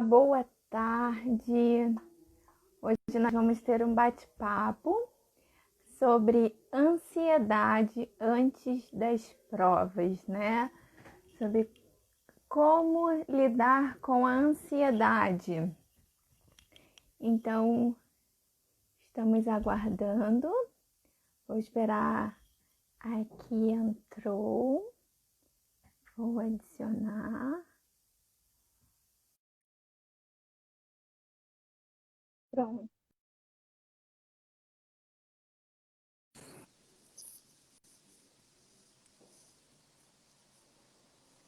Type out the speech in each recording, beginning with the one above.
boa tarde. Hoje nós vamos ter um bate-papo sobre ansiedade antes das provas, né? Sobre como lidar com a ansiedade. Então, estamos aguardando. Vou esperar. Aqui entrou. Vou adicionar. Pronto.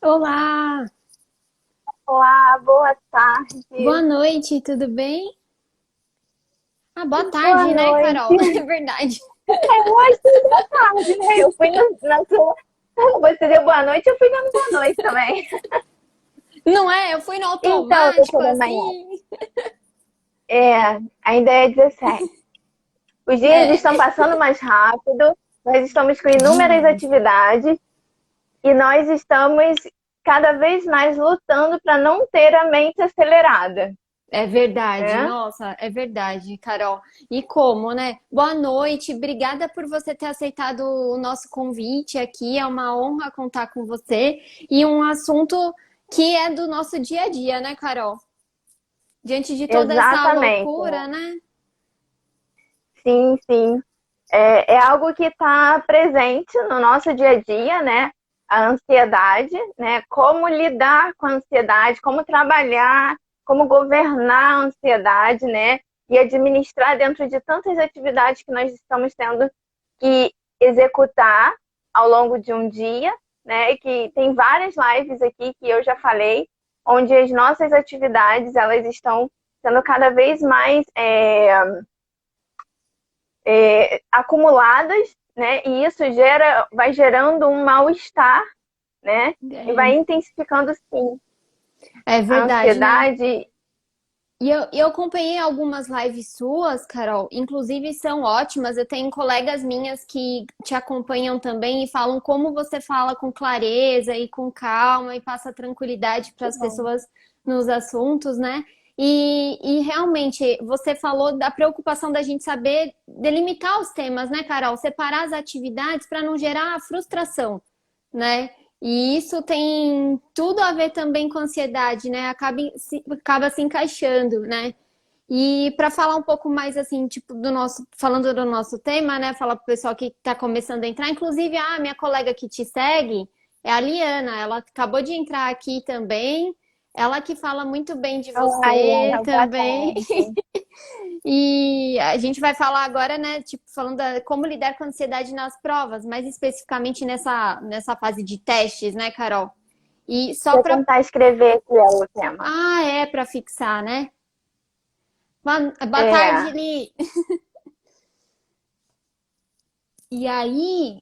Olá, Olá, boa tarde. boa noite, tudo bem? Ah, boa Boa tarde, né, Carol? noite. É verdade. Hoje boa tarde, né? Eu fui na sua. Você deu boa noite, eu fui dando boa noite também. Não é? Eu fui no Então, automático, doutor da manhã, assim. ainda é 17. Os dias É, estão passando mais rápido, nós estamos com inúmeras demais. atividades e nós estamos cada vez mais lutando para não ter a mente acelerada, É verdade, né? nossa, é verdade, Carol. E como, né? Boa noite, obrigada por você ter aceitado o nosso convite aqui. É uma honra contar com você e um assunto que é do nosso dia a dia, né, Carol? Diante de toda essa Exatamente. loucura, né? Sim, sim. É algo que está presente no nosso dia a dia, né? A ansiedade, né? Como lidar com a ansiedade, como trabalhar, como governar a ansiedade, né? E administrar dentro de tantas atividades que nós estamos tendo que executar ao longo de um dia, né? Que tem várias lives aqui que eu já falei, onde as nossas atividades elas estão sendo cada vez mais acumuladas, né? E isso vai gerando um mal-estar, né? E vai intensificando, sim, É a verdade, né? ansiedade. E eu acompanhei algumas lives suas, Carol, inclusive são ótimas. Eu tenho colegas minhas que te acompanham também e falam como você fala com clareza e com calma e passa tranquilidade para Que as bom. pessoas nos assuntos, né? E realmente você falou da preocupação da gente saber delimitar os temas, né, Carol? Separar as atividades para não gerar frustração, né? E isso tem tudo a ver também com ansiedade, né? Acaba se encaixando, né? E para falar um pouco mais assim, tipo, falando do nosso tema, né? Falar pro pessoal que está começando a entrar, inclusive a minha colega que te segue é a Liana, ela acabou de entrar aqui também. Ela que fala muito bem de Olá, você Iana, boa também. tarde. E a gente vai falar agora, né, tipo, falando como lidar com a ansiedade nas provas, mais especificamente nessa fase de testes, né, Carol? E só Vou para. tentar escrever aqui o tema. Ah, é, para fixar, né? Boa tarde, É, Li.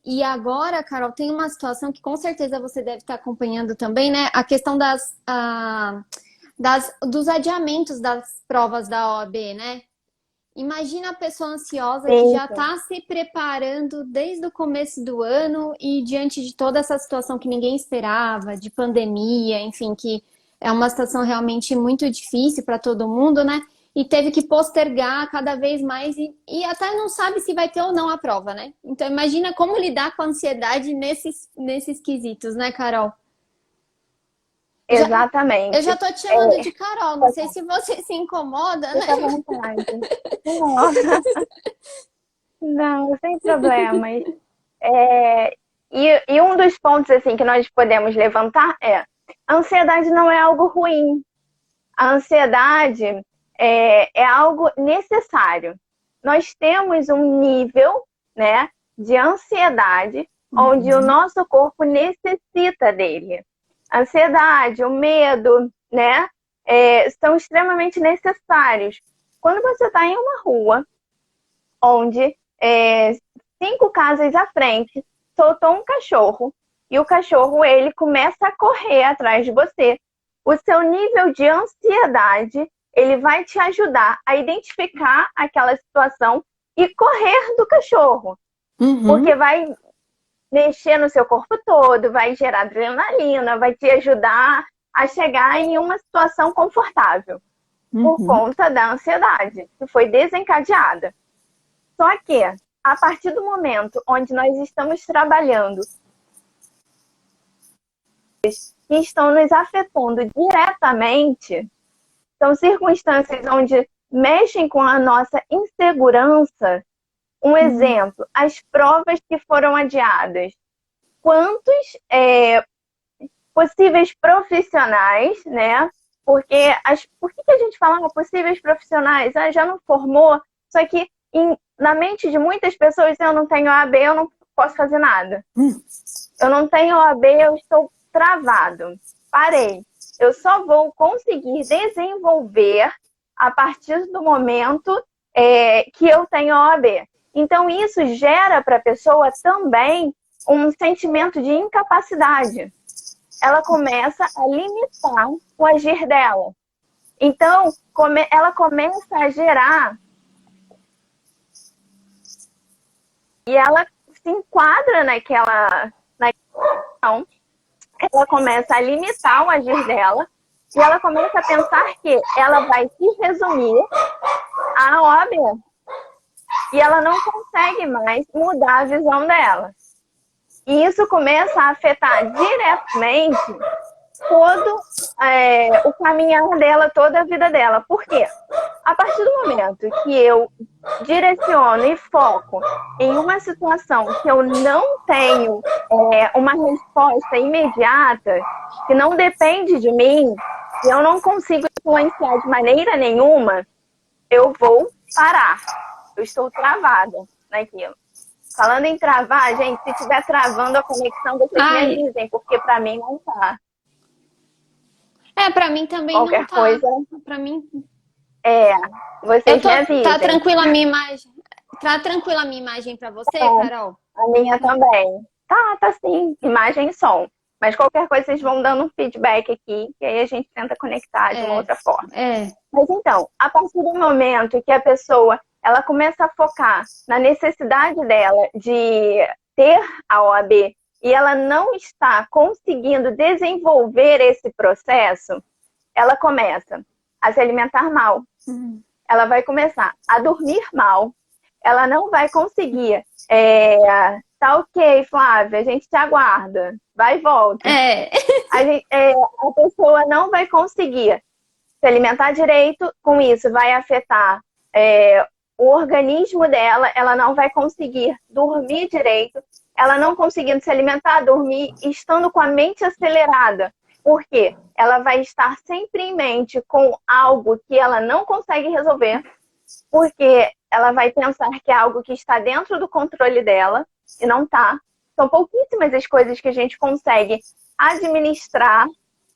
E agora, Carol, tem uma situação que com certeza você deve estar acompanhando também, né? A questão dos adiamentos das provas da OAB, né? Imagina a pessoa ansiosa que sim, já sim. está se preparando desde o começo do ano e diante de toda essa situação que ninguém esperava, de pandemia, enfim, que é uma situação realmente muito difícil para todo mundo, né? E teve que postergar cada vez mais e até não sabe se vai ter ou não a prova, né? Então imagina como lidar com a ansiedade nesses quesitos, né, Carol? Eu já, eu Exatamente. já tô te chamando de É, Carol, não pode sei falar. se você se incomoda, né? Fica à vontade. Não, não, sem problemas. É, e um dos pontos assim que nós podemos levantar é: a ansiedade não é algo ruim. A ansiedade é algo necessário. Nós temos um nível, né, de ansiedade onde o Uhum. nosso corpo necessita dele. A ansiedade, o medo, né, são extremamente necessários. Quando você está em uma rua onde 5 casas à frente soltou um cachorro e o cachorro ele começa a correr atrás de você. O seu nível de ansiedade ele vai te ajudar a identificar aquela situação e correr do cachorro, porque Uhum. vai mexer no seu corpo todo, vai gerar adrenalina, vai te ajudar a chegar em uma situação confortável por conta da ansiedade que foi desencadeada. Só que, a partir do momento onde nós estamos trabalhando que estão nos afetando diretamente, são circunstâncias onde mexem com a nossa insegurança. Um exemplo, as provas que foram adiadas. Quantos possíveis profissionais, né? Porque por que a gente fala possíveis profissionais? Já não formou, só que na mente de muitas pessoas, eu não tenho OAB, eu não posso fazer nada. Eu não tenho OAB, eu estou travado. Parei. Eu só vou conseguir desenvolver a partir do momento que eu tenho OAB. Então, isso gera para a pessoa também um sentimento de incapacidade. Ela começa a limitar o agir dela. Então, ela começa a gerar e ela se enquadra naquela situação, ela começa a limitar o agir dela e ela começa a pensar que ela vai se resumir à OAB. E ela não consegue mais mudar a visão dela. E isso começa a afetar diretamente todo o caminhar dela, toda a vida dela. Por quê? A partir do momento que eu direciono e foco em uma situação que eu não tenho uma resposta imediata, que não depende de mim, e eu não consigo influenciar de maneira nenhuma, eu vou parar. Eu estou travada naquilo. Falando em travar, gente, se estiver travando a conexão, vocês me avisem, porque para mim não tá. Para mim também qualquer não tá. Coisa. Para mim. Vocês me avisem. Tá tranquila a minha imagem? Tá tranquila a minha imagem para você, Carol? A minha também. Tá sim. Imagem e som. Mas qualquer coisa, vocês vão dando um feedback aqui, que aí a gente tenta conectar de uma outra forma. Mas então, a partir do momento que a pessoa ela começa a focar na necessidade dela de ter a OAB e ela não está conseguindo desenvolver esse processo, ela começa a se alimentar mal. Ela vai começar a dormir mal. Ela não vai conseguir. Tá ok, Flávia, a gente te aguarda. Vai e volta. A pessoa não vai conseguir se alimentar direito. Com isso, vai afetar o organismo dela. Ela não vai conseguir dormir direito. Ela não conseguindo se alimentar, dormir, estando com a mente acelerada. Por quê? Ela vai estar sempre em mente com algo que ela não consegue resolver, porque ela vai pensar que é algo que está dentro do controle dela e não está. São pouquíssimas as coisas que a gente consegue administrar,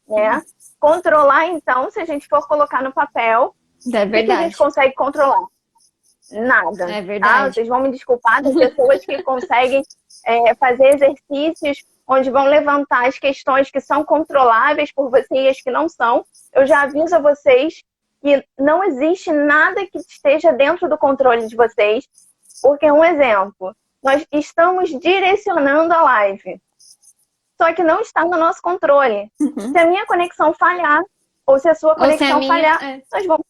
né? Controlar, então, se a gente for colocar no papel, o que a gente consegue controlar? Nada. É verdade. Vocês vão me desculpar das pessoas que conseguem fazer exercícios onde vão levantar as questões que são controláveis por vocês e as que não são. Eu já aviso a vocês que não existe nada que esteja dentro do controle de vocês, porque, um exemplo, nós estamos direcionando a live, só que não está no nosso controle. Se a minha conexão falhar, ou se a sua conexão falhar, nós vamos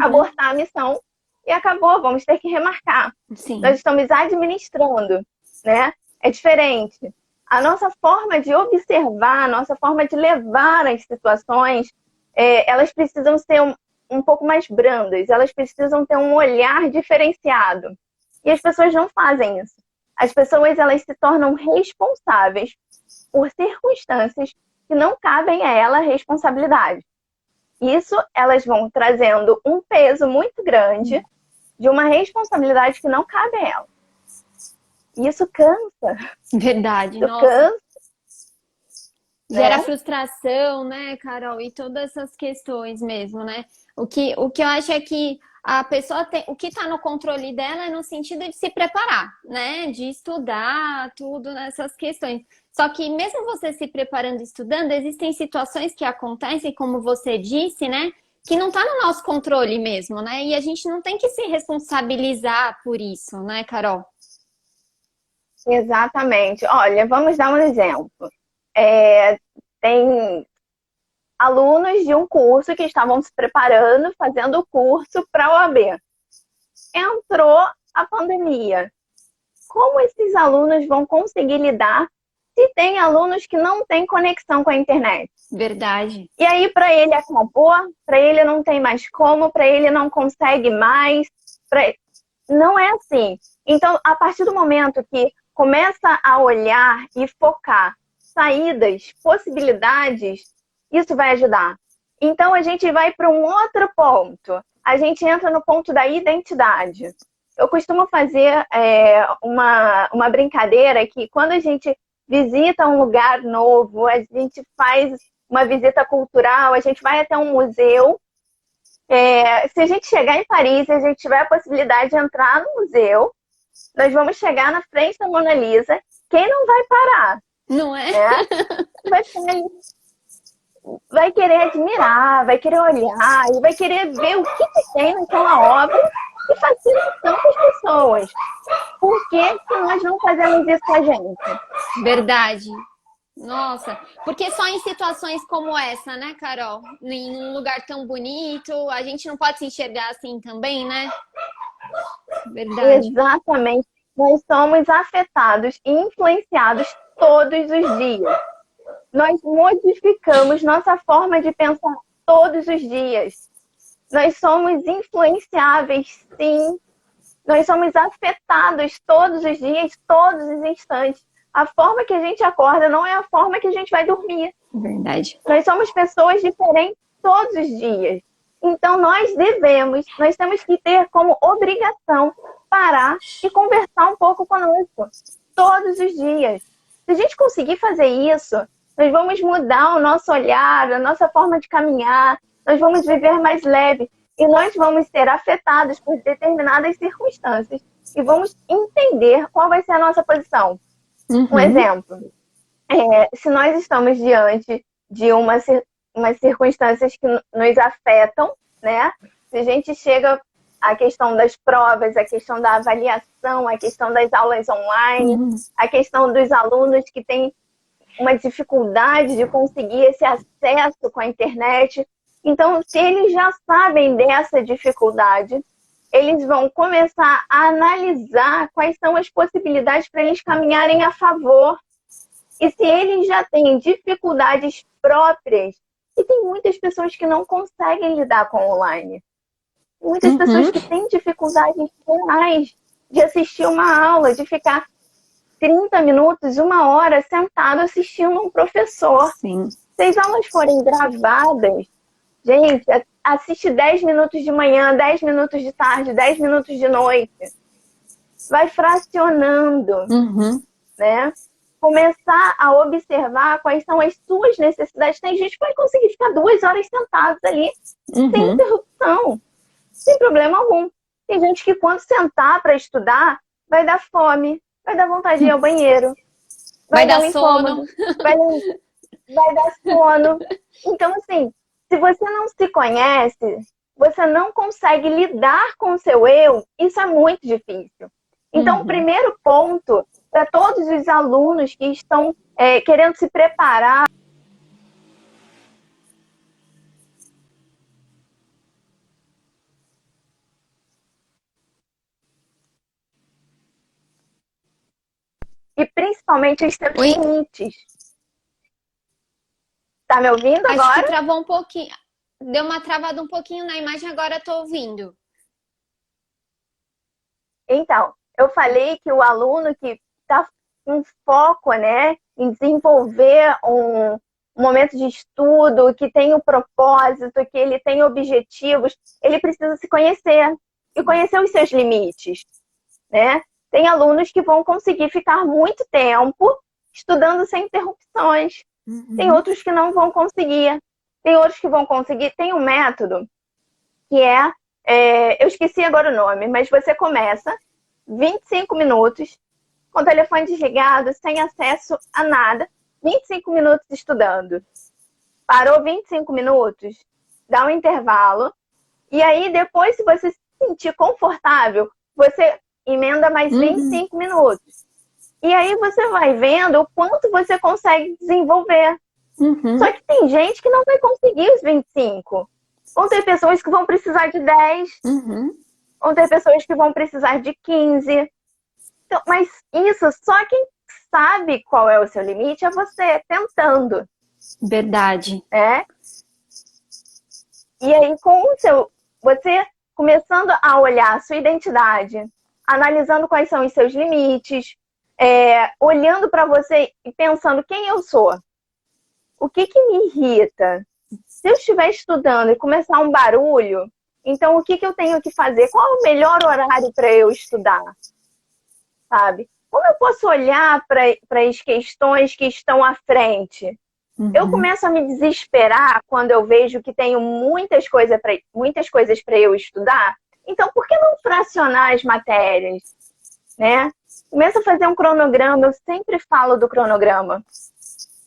abortar a missão e acabou, vamos ter que remarcar. Sim. Nós estamos administrando, né? É diferente. A nossa forma de observar, a nossa forma de levar as situações, elas precisam ser um pouco mais brandas, elas precisam ter um olhar diferenciado. E as pessoas não fazem isso. As pessoas, elas se tornam responsáveis por circunstâncias que não cabem a ela responsabilidade. Isso, elas vão trazendo um peso muito grande de uma responsabilidade que não cabe a ela. E isso cansa. Verdade, isso nossa. Cansa. Gera frustração, né, Carol? E todas essas questões mesmo, né? O que eu acho é que a pessoa tem... O que está no controle dela é no sentido de se preparar, né? De estudar, tudo nessas questões. Só que mesmo você se preparando e estudando, existem situações que acontecem, como você disse, né? Que não está no nosso controle mesmo, né? E a gente não tem que se responsabilizar por isso, né, Carol? Exatamente. Olha, vamos dar um exemplo. alunos de um curso que estavam se preparando, fazendo o curso para a OAB. Entrou a pandemia. Como esses alunos vão conseguir lidar se tem alunos que não têm conexão com a internet? Verdade. E aí, para ele acabou, para ele não tem mais como, para ele não consegue mais. Não é assim. Então, a partir do momento que começa a olhar e focar saídas, possibilidades, isso vai ajudar. Então, a gente vai para um outro ponto. A gente entra no ponto da identidade. Eu costumo fazer uma brincadeira que quando a gente visita um lugar novo, a gente faz uma visita cultural, a gente vai até um museu. Se a gente chegar em Paris e a gente tiver a possibilidade de entrar no museu, nós vamos chegar na frente da Mona Lisa. Quem não vai parar? Não é? Vai querer admirar, vai querer olhar e vai querer ver o que tem naquela obra e fascina tantas pessoas. Por que nós não fazemos isso com a gente? Verdade. Nossa, porque só em situações como essa, né, Carol? Em um lugar tão bonito, a gente não pode se enxergar assim também, né? Verdade. Exatamente. Nós somos afetados e influenciados todos os dias. Nós modificamos nossa forma de pensar todos os dias. Nós somos influenciáveis, sim. Nós somos afetados todos os dias, todos os instantes. A forma que a gente acorda não é a forma que a gente vai dormir. Verdade. Nós somos pessoas diferentes todos os dias. Então, nós temos que ter como obrigação parar e conversar um pouco conosco. Todos os dias. Se a gente conseguir fazer isso, nós vamos mudar o nosso olhar, a nossa forma de caminhar, nós vamos viver mais leve e nós vamos ser afetados por determinadas circunstâncias e vamos entender qual vai ser a nossa posição. Um exemplo, se nós estamos diante de umas circunstâncias que nos afetam, né? Se a gente chega à questão das provas, à questão da avaliação, à questão das aulas online, à questão dos alunos que têm uma dificuldade de conseguir esse acesso com a internet. Então, se eles já sabem dessa dificuldade, eles vão começar a analisar quais são as possibilidades para eles caminharem a favor. E se eles já têm dificuldades próprias, e tem muitas pessoas que não conseguem lidar com o online. Muitas pessoas que têm dificuldades reais de assistir uma aula, de ficar 30 minutos, 1 hora sentado assistindo um professor. Sim. Se as aulas forem gravadas, gente, assiste 10 minutos de manhã, 10 minutos de tarde, 10 minutos de noite. Vai fracionando, né? Começar a observar quais são as suas necessidades. Tem gente que vai conseguir ficar 2 horas sentados ali, sem interrupção, sem problema algum. Tem gente que quando sentar para estudar, vai dar fome, vai dar vontade de ir ao banheiro, vai dar sono. Vai dar sono. Então, assim, se você não se conhece, você não consegue lidar com o seu eu, isso é muito difícil. Então, o primeiro ponto para todos os alunos que estão querendo se preparar e principalmente os seus limites. Tá me ouvindo agora? Acho que travou um pouquinho. Deu uma travada um pouquinho na imagem, agora tô ouvindo. Então, eu falei que o aluno que está com foco, né, em desenvolver um momento de estudo, que tem um propósito, que ele tem objetivos, ele precisa se conhecer e conhecer os seus limites, né? Tem alunos que vão conseguir ficar muito tempo estudando sem interrupções. Tem outros que não vão conseguir. Tem outros que vão conseguir. Tem um método que eu esqueci agora o nome, mas você começa 25 minutos com o telefone desligado, sem acesso a nada, 25 minutos estudando. Parou 25 minutos, dá um intervalo, e aí depois, se você se sentir confortável, você emenda mais 25 minutos. E aí você vai vendo o quanto você consegue desenvolver. Uhum. Só que tem gente que não vai conseguir os 25. Vão ter pessoas que vão precisar de 10. Uhum. Vão ter pessoas que vão precisar de 15. Então, mas isso, só quem sabe qual é o seu limite é você tentando, Verdade. né? E aí, com o seu, você começando a olhar a sua identidade, analisando quais são os seus limites, olhando para você e pensando quem eu sou, o que me irrita. Se eu estiver estudando e começar um barulho, então o que eu tenho que fazer? Qual é o melhor horário para eu estudar? Sabe? Como eu posso olhar para as questões que estão à frente? Eu Uhum. começo a me desesperar quando eu vejo que tenho muitas coisas para eu estudar. Então, por que não fracionar as matérias, né? Começa a fazer um cronograma. Eu sempre falo do cronograma.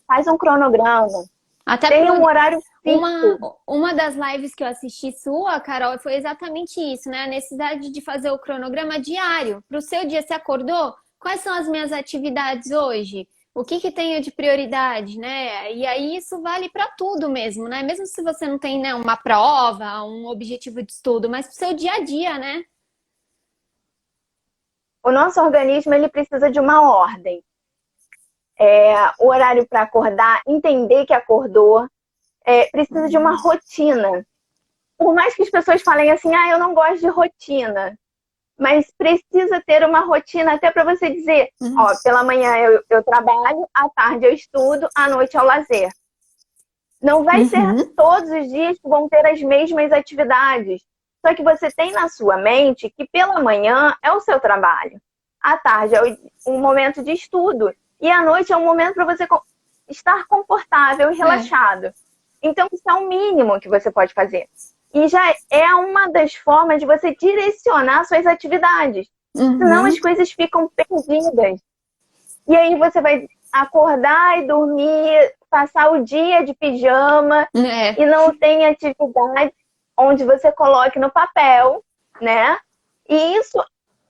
Faz um cronograma. Até Tem um horário uma, fixo. uma das lives que eu assisti sua, Carol, foi exatamente isso, né? A necessidade de fazer o cronograma diário. Para o seu dia, você acordou? Quais são as minhas atividades hoje? O que tenho de prioridade, né? E aí isso vale para tudo mesmo, né? Mesmo se você não tem, né, uma prova, um objetivo de estudo, mas para o seu dia a dia, né? O nosso organismo ele precisa de uma ordem. O horário para acordar, entender que acordou, precisa de uma rotina. Por mais que as pessoas falem assim, eu não gosto de rotina, mas precisa ter uma rotina até para você dizer, pela manhã eu trabalho, à tarde eu estudo, à noite é o lazer. Não vai ser todos os dias que vão ter as mesmas atividades. Só que você tem na sua mente que pela manhã é o seu trabalho. À tarde é um momento de estudo. E à noite é um momento para você estar confortável e relaxado. Então, isso é o mínimo que você pode fazer. E já é uma das formas de você direcionar suas atividades. Senão as coisas ficam perdidas. E aí você vai acordar e dormir, passar o dia de pijama e não tem atividade onde você coloque no papel, né? E isso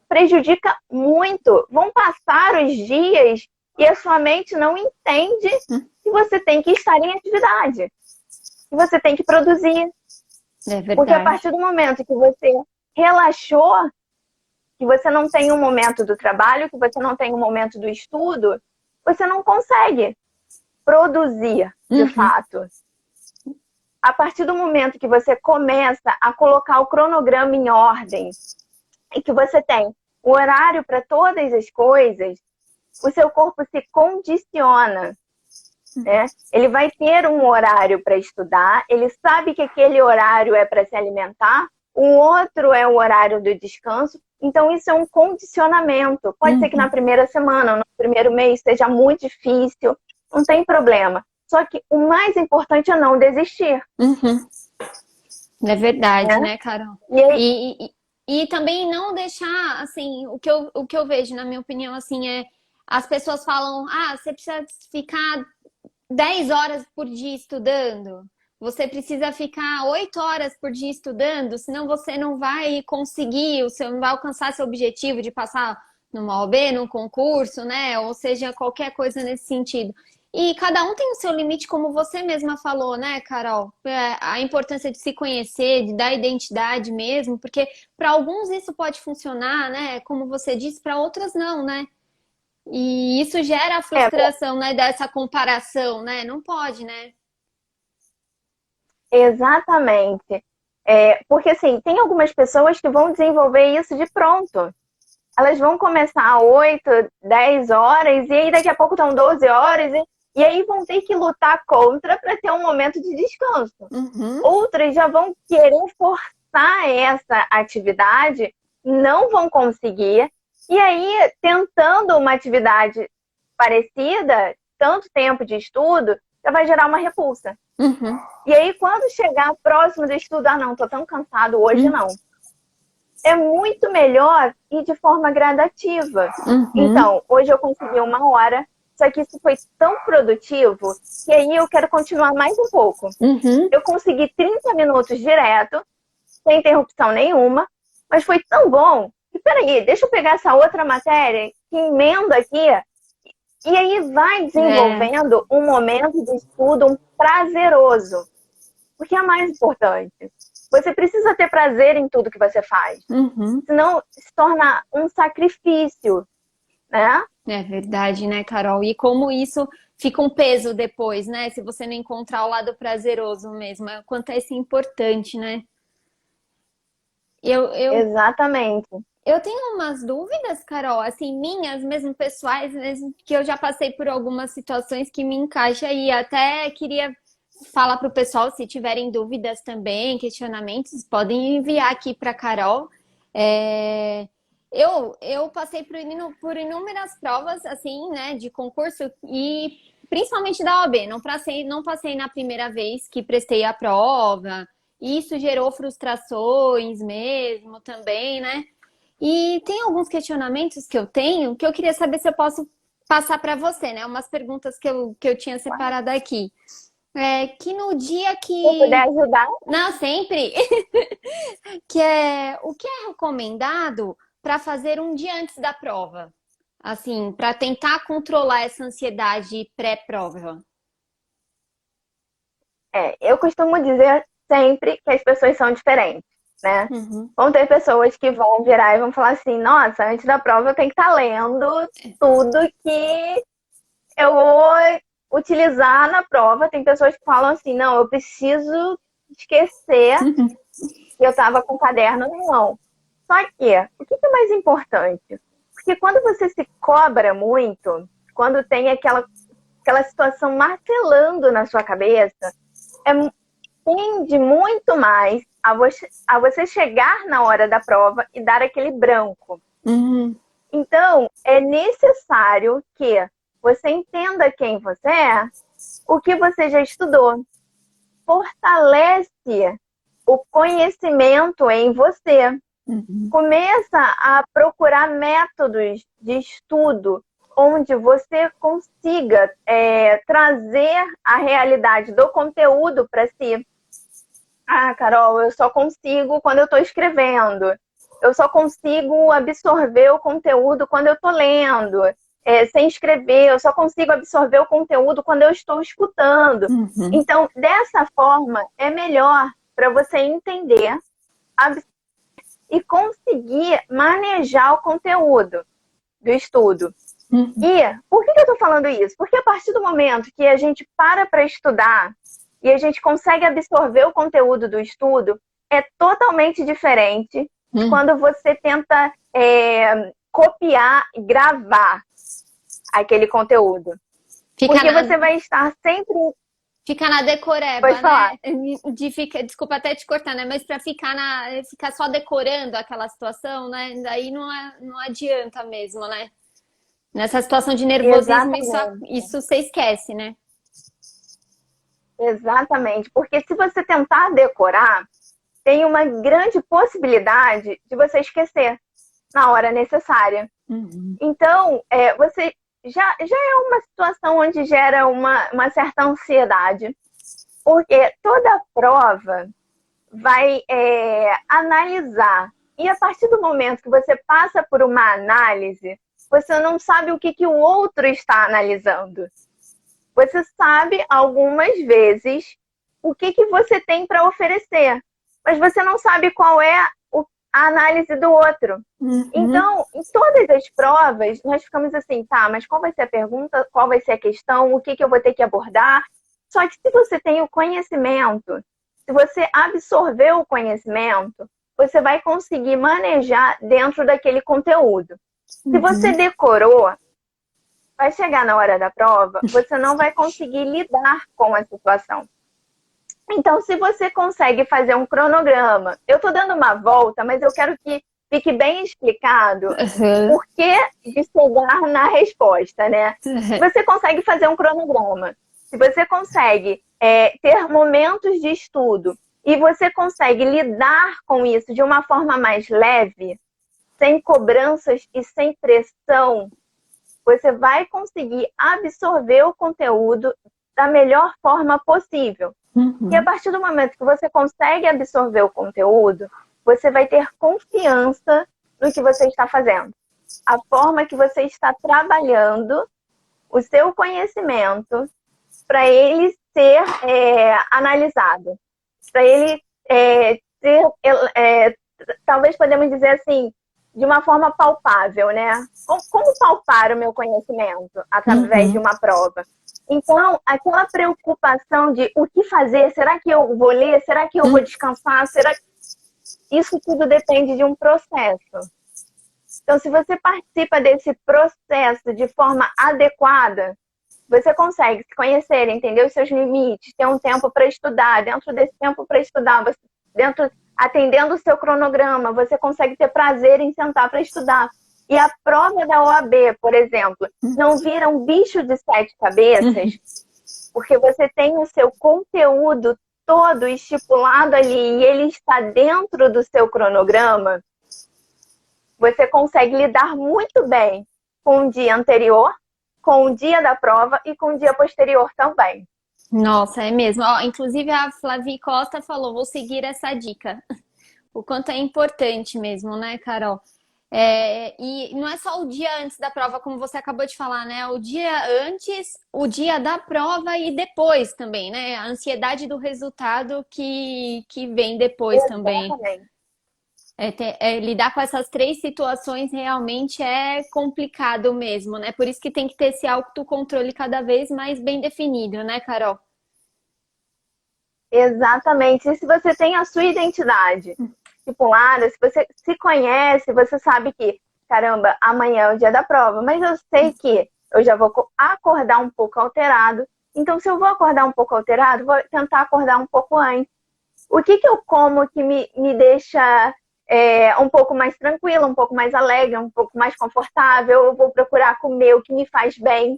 prejudica muito. Vão passar os dias e a sua mente não entende que você tem que estar em atividade. Que você tem que produzir. Porque a partir do momento que você relaxou, que você não tem um momento do trabalho, que você não tem um momento do estudo, você não consegue produzir, de fato. A partir do momento que você começa a colocar o cronograma em ordem e que você tem o horário para todas as coisas, o seu corpo se condiciona. Né? Ele vai ter um horário para estudar, ele sabe que aquele horário é para se alimentar, o outro é o horário do descanso. Então, isso é um condicionamento. Pode ser que na primeira semana, no primeiro mês, seja muito difícil, não tem problema. Só que o mais importante é não desistir. É verdade, né, Carol? E também não deixar, assim, o que eu vejo, na minha opinião, assim, as pessoas falam, você precisa ficar 10 horas por dia estudando. Você precisa ficar 8 horas por dia estudando, senão você não vai conseguir, você não vai alcançar seu objetivo de passar numa OAB, num concurso, né? Ou seja, qualquer coisa nesse sentido. E cada um tem o seu limite, como você mesma falou, né, Carol? A importância de se conhecer, de dar identidade mesmo, porque para alguns isso pode funcionar, né? Como você disse, para outras não, né? E isso gera a frustração, né? Dessa comparação, né? Não pode, né? Exatamente. Porque, assim, tem algumas pessoas que vão desenvolver isso de pronto. Elas vão começar 8, 10 horas, e aí daqui a pouco estão 12 horas, e aí vão ter que lutar contra para ter um momento de descanso. Outras já vão querer forçar essa atividade, não vão conseguir, e aí, tentando uma atividade parecida, tanto tempo de estudo, já vai gerar uma repulsa. E aí, quando chegar próximo do estudo, não, tô tão cansado hoje, não. É muito melhor ir de forma gradativa. Então, hoje eu consegui 1 hora, só que isso foi tão produtivo que aí eu quero continuar mais um pouco. Eu consegui 30 minutos direto, sem interrupção nenhuma, mas foi tão bom que, peraí, deixa eu pegar essa outra matéria que emenda aqui E aí vai desenvolvendo um momento de estudo prazeroso. O que é mais importante? Você precisa ter prazer em tudo que você faz. Senão se torna um sacrifício, né? É verdade, né, Carol? E como isso fica um peso depois, né? Se você não encontrar o lado prazeroso mesmo. É o quanto é isso importante, né? Exatamente. Eu tenho umas dúvidas, Carol, assim, minhas mesmo pessoais, mesmo que eu já passei por algumas situações que me encaixa aí. Até queria falar para o pessoal, se tiverem dúvidas também, questionamentos, podem enviar aqui para Carol. É, eu passei por inúmeras provas, assim, né, de concurso e principalmente da OAB. Não passei na primeira vez que prestei a prova. Isso gerou frustrações mesmo também, né? E tem alguns questionamentos que eu tenho que eu queria saber se eu posso passar para você, né? Umas perguntas que eu tinha separado aqui. Que no dia Se eu puder que. ajudar, Não, sempre! O que é recomendado para fazer um dia antes da prova? Assim, para tentar controlar essa ansiedade pré-prova. eu costumo dizer sempre que as pessoas são diferentes, né? Uhum. Vão ter pessoas que vão virar e vão falar assim, nossa, antes da prova eu tenho que estar lendo tudo que eu vou utilizar na prova. Tem pessoas que falam assim, não, eu preciso esquecer que eu estava com o caderno na mão. Só que, o que é mais importante? Porque quando você se cobra muito, quando tem aquela situação martelando na sua cabeça, tende muito mais a você chegar na hora da prova e dar aquele branco. Uhum. Então, é necessário que você entenda quem você é, o que você já estudou. Fortalece o conhecimento em você. Uhum. Começa a procurar métodos de estudo onde você consiga trazer a realidade do conteúdo para si. Ah, Carol, eu só consigo quando eu estou escrevendo. Eu só consigo absorver o conteúdo quando eu estou lendo. Sem escrever, eu só consigo absorver o conteúdo quando eu estou escutando. Uhum. Então, dessa forma, é melhor para você entender e conseguir manejar o conteúdo do estudo. Uhum. E por que eu estou falando isso? Porque a partir do momento que a gente para estudar e a gente consegue absorver o conteúdo do estudo, é totalmente diferente de quando você tenta copiar e gravar aquele conteúdo. Porque você vai estar sempre... Fica na decoreba, Pode falar. né? Desculpa até te cortar, né? Mas para ficar só decorando aquela situação, né? Daí não adianta mesmo, né? Nessa situação de nervosismo, isso você esquece, né? Exatamente. Porque se você tentar decorar, tem uma grande possibilidade de você esquecer na hora necessária. Uhum. Então, você já é uma situação onde gera uma certa ansiedade, porque toda prova vai analisar. E a partir do momento que você passa por uma análise, você não sabe o que o outro está analisando. Você sabe, algumas vezes, o que você tem para oferecer, mas você não sabe qual é a análise do outro. Uhum. Então, em todas as provas, nós ficamos assim, tá, mas qual vai ser a pergunta, qual vai ser a questão, o que eu vou ter que abordar? Só que se você tem o conhecimento, se você absorver o conhecimento, você vai conseguir manejar dentro daquele conteúdo. Se você decorou, vai chegar na hora da prova, você não vai conseguir lidar com a situação. Então, se você consegue fazer um cronograma, eu estou dando uma volta, mas eu quero que fique bem explicado por que de chegar na resposta, né? Se você consegue fazer um cronograma, se você consegue ter momentos de estudo e você consegue lidar com isso de uma forma mais leve, sem cobranças e sem pressão, você vai conseguir absorver o conteúdo da melhor forma possível. Uhum. E a partir do momento que você consegue absorver o conteúdo, você vai ter confiança no que você está fazendo. A forma que você está trabalhando o seu conhecimento para ele ser analisado, para ele ser, talvez podemos dizer assim, de uma forma palpável, né? Como palpar o meu conhecimento através de uma prova? Então, aquela preocupação de o que fazer, será que eu vou ler? Será que eu vou descansar? Isso tudo depende de um processo. Então, se você participa desse processo de forma adequada, você consegue se conhecer, entender os seus limites, ter um tempo para estudar. Dentro desse tempo para estudar, atendendo o seu cronograma, você consegue ter prazer em sentar para estudar. E a prova da OAB, por exemplo, não vira um bicho de 7 cabeças, porque você tem o seu conteúdo todo estipulado ali e ele está dentro do seu cronograma. Você consegue lidar muito bem com o dia anterior, com o dia da prova e com o dia posterior também. Nossa, é mesmo. Ó, inclusive a Flavie Costa falou, vou seguir essa dica. O quanto é importante mesmo, né, Carol? E não é só o dia antes da prova, como você acabou de falar, né? O dia antes, o dia da prova e depois também, né? A ansiedade do resultado que vem depois também. Lidar com essas 3 situações realmente é complicado mesmo, né? Por isso que tem que ter esse autocontrole cada vez mais bem definido, né, Carol? Exatamente. E se você tem a sua identidade estipulada, se você se conhece, você sabe que, caramba, amanhã é o dia da prova, mas eu sei que eu já vou acordar um pouco alterado. Então, se eu vou acordar um pouco alterado, vou tentar acordar um pouco antes. O que eu como que me deixa um pouco mais tranquila, um pouco mais alegre, um pouco mais confortável? Eu vou procurar comer o que me faz bem.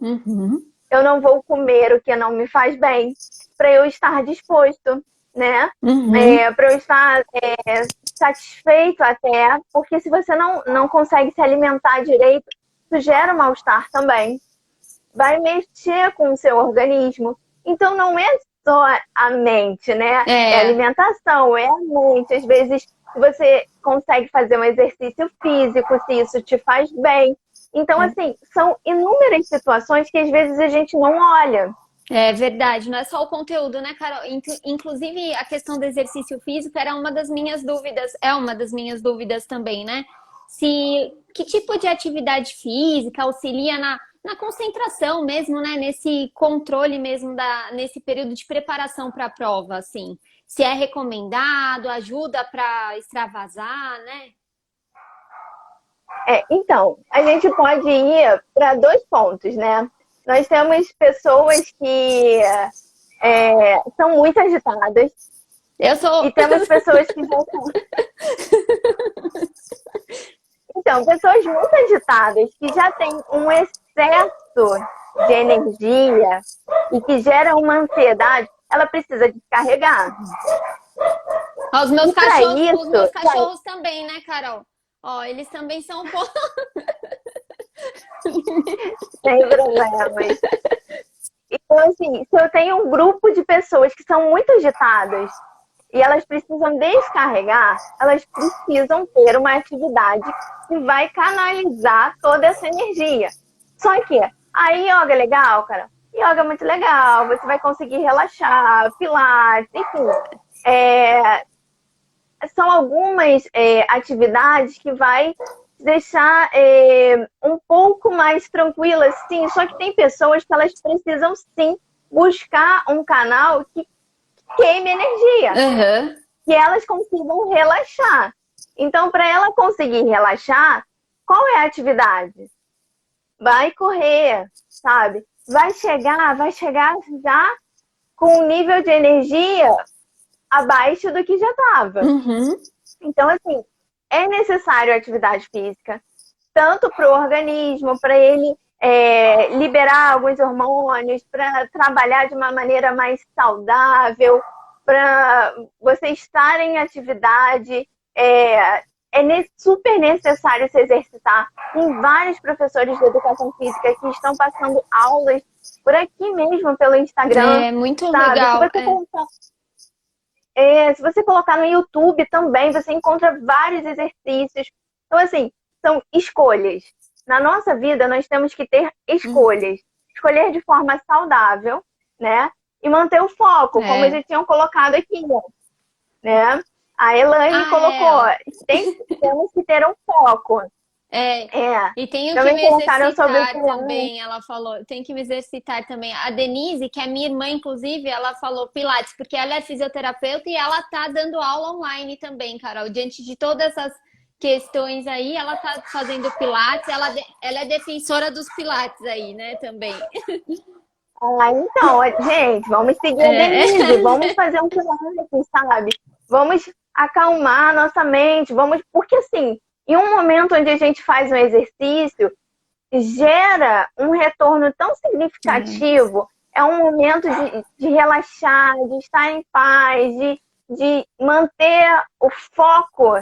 Eu não vou comer o que não me faz bem, para eu estar disposto, né? Para eu estar satisfeito até, porque se você não consegue se alimentar direito, isso gera um mal-estar também. Vai mexer com o seu organismo. Então não é só a mente, né? É a alimentação, é a mente. Às vezes, se você consegue fazer um exercício físico, se isso te faz bem. Então, assim, são inúmeras situações que às vezes a gente não olha. É verdade, não é só o conteúdo, né, Carol? Inclusive, a questão do exercício físico era uma das minhas dúvidas, é uma das minhas dúvidas também, né? Que tipo de atividade física auxilia na concentração mesmo, né? Nesse controle mesmo, nesse período de preparação para a prova, assim. Se é recomendado, ajuda para extravasar, né? Então, a gente pode ir para 2 pontos, né? Nós temos pessoas que são muito agitadas. Eu sou. E temos pessoas que já são. Então, pessoas muito agitadas, que já têm um excesso de energia e que gera uma ansiedade, ela precisa descarregar. Os meus cachorros também, né, Carol? Ó, eles também são um pouco... Sem problemas. Então, assim, se eu tenho um grupo de pessoas que são muito agitadas e elas precisam descarregar, elas precisam ter uma atividade que vai canalizar toda essa energia. Só que a yoga é legal, cara. Yoga é muito legal, você vai conseguir relaxar, pilates, enfim. São algumas atividades que vai deixar um pouco mais tranquilas, sim. Só que tem pessoas que elas precisam, sim, buscar um canal que queime energia. Que elas consigam relaxar. Então, para ela conseguir relaxar, qual é a atividade? Vai correr, sabe? Vai chegar já com um nível de energia abaixo do que já estava. Então, assim, é necessário atividade física, tanto para o organismo, para ele liberar alguns hormônios, para trabalhar de uma maneira mais saudável, para você estar em atividade. Super necessário se exercitar. Tem vários professores de educação física que estão passando aulas por aqui mesmo, pelo Instagram. É muito legal. Se você colocar no YouTube também, você encontra vários exercícios. Então, assim, são escolhas. Na nossa vida, nós temos que ter escolhas. escolher de forma saudável, né? E manter o foco, como eles tinham colocado aqui, né? A Elaine colocou, temos que ter um foco. E tenho que Também me colocaram sobre exercitar também, ela falou. Tenho que me exercitar também. A Denise, que é minha irmã, inclusive, ela falou Pilates, porque ela é fisioterapeuta e ela tá dando aula online também, Carol. Diante de todas essas questões aí, ela tá fazendo Pilates, ela é defensora dos Pilates aí, né, também. Então, gente, vamos seguir a Denise, vamos fazer um Pilates, sabe? Vamos acalmar a nossa mente, porque assim, em um momento onde a gente faz um exercício, gera um retorno tão significativo, é um momento de relaxar, de estar em paz, de manter o foco,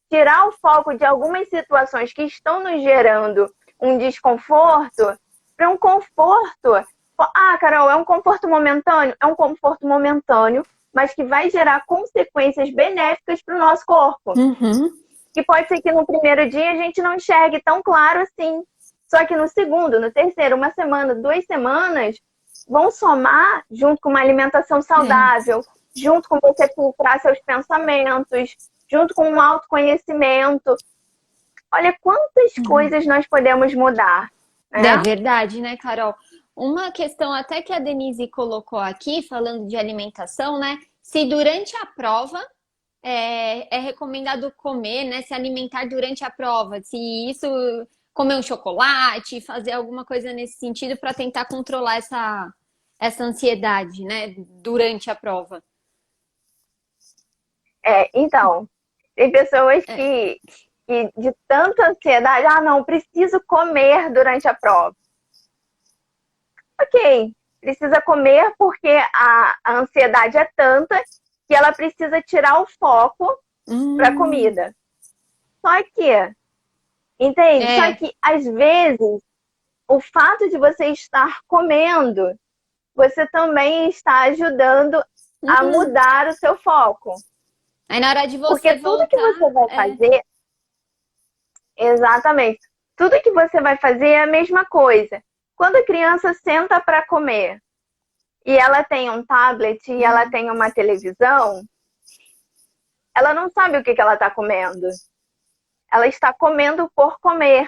tirar o foco de algumas situações que estão nos gerando um desconforto para um conforto. Ah, Carol, é um conforto momentâneo? É um conforto momentâneo, mas que vai gerar consequências benéficas para o nosso corpo. Que pode ser que no primeiro dia a gente não enxergue tão claro assim. Só que no segundo, no terceiro, uma semana, 2 semanas, vão somar junto com uma alimentação saudável, junto com você filtrar seus pensamentos, junto com um autoconhecimento. Olha quantas coisas nós podemos mudar. Né? É verdade, né, Carol? Uma questão até que a Denise colocou aqui, falando de alimentação, né? Se durante a prova é recomendado comer, né? Se alimentar durante a prova, se isso comer um chocolate, fazer alguma coisa nesse sentido para tentar controlar essa ansiedade, né? Durante a prova. Então, tem pessoas que de tanta ansiedade, não, preciso comer durante a prova. Ok, precisa comer porque a ansiedade é tanta que ela precisa tirar o foco para a comida. Só que, entende? Só que, às vezes, o fato de você estar comendo, você também está ajudando a mudar o seu foco. Aí na hora de você porque tudo que você vai fazer... Exatamente. Tudo que você vai fazer é a mesma coisa. Quando a criança senta para comer e ela tem um tablet e ela tem uma televisão, ela não sabe o que ela está comendo. Ela está comendo por comer.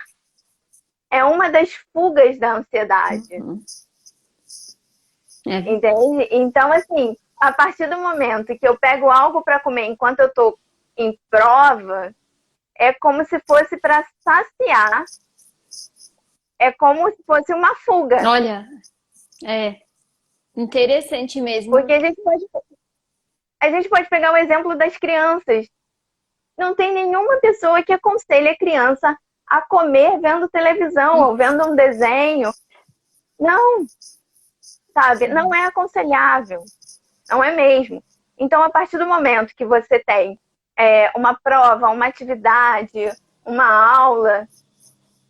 É uma das fugas da ansiedade. Entende? Então, assim, a partir do momento que eu pego algo para comer enquanto eu estou em prova, é como se fosse para saciar. É como se fosse uma fuga. Olha, interessante mesmo. Porque a gente pode pegar o exemplo das crianças. Não tem nenhuma pessoa que aconselhe a criança a comer vendo televisão ou vendo um desenho. Não, sabe? Não é aconselhável. Não é mesmo. Então, a partir do momento que você tem uma prova, uma atividade, uma aula...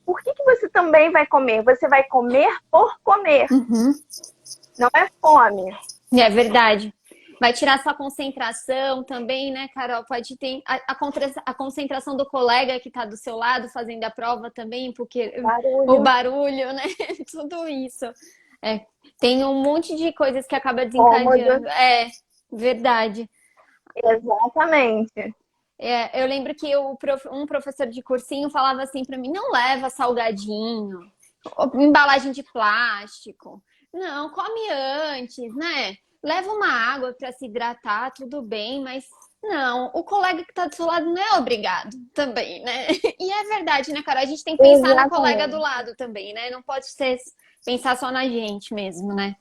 Por que você também vai comer? Você vai comer por comer. Não é fome. É verdade. Vai tirar sua concentração também, né, Carol? Pode ter a concentração do colega que está do seu lado fazendo a prova também, porque o barulho, né? Tudo isso. Tem um monte de coisas que acaba desencadeando. Verdade. Exatamente. Eu lembro que um professor de cursinho falava assim para mim, não leva salgadinho, embalagem de plástico, não, come antes, né? Leva uma água para se hidratar, tudo bem, mas não, o colega que está do seu lado não é obrigado também, né? E é verdade, né, cara? A gente tem que pensar no colega do lado também, né? Não pode pensar só na gente mesmo, né?